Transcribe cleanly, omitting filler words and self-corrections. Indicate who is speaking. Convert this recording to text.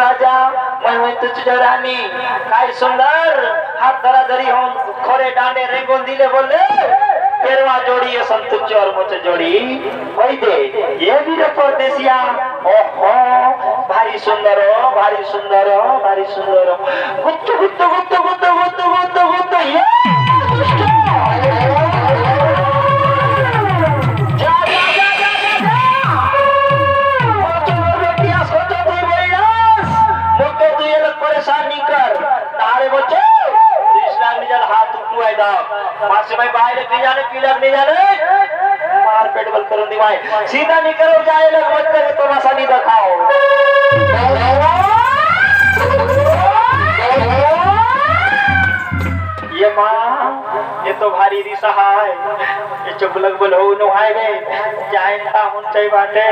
Speaker 1: राजा मैं तुझ रानी काय सुंदर हाथ धरा धरी हो खोरे डांडे रेंगोन दिले बोले केरवा जोड़ी संतुच और मुझे जोड़ी होई दे ये वीर परदेसिया ओहो भारी सुंदर हो भारी सुंदर हो भारी सुंदर हो गुत्तु गुत्तु गुत्तु गुत्तु गुत्तु गुत्तु गुत्तु ये मार पेट बल करो दिवाए सीधा निकलो जाए लग बच्चे के तमाशा नहीं दिखाओ ये माँ ये तो भारी रिसा है ये चुप लग बोल हो नो हाय वे जाए था मुन चाहिए बाटे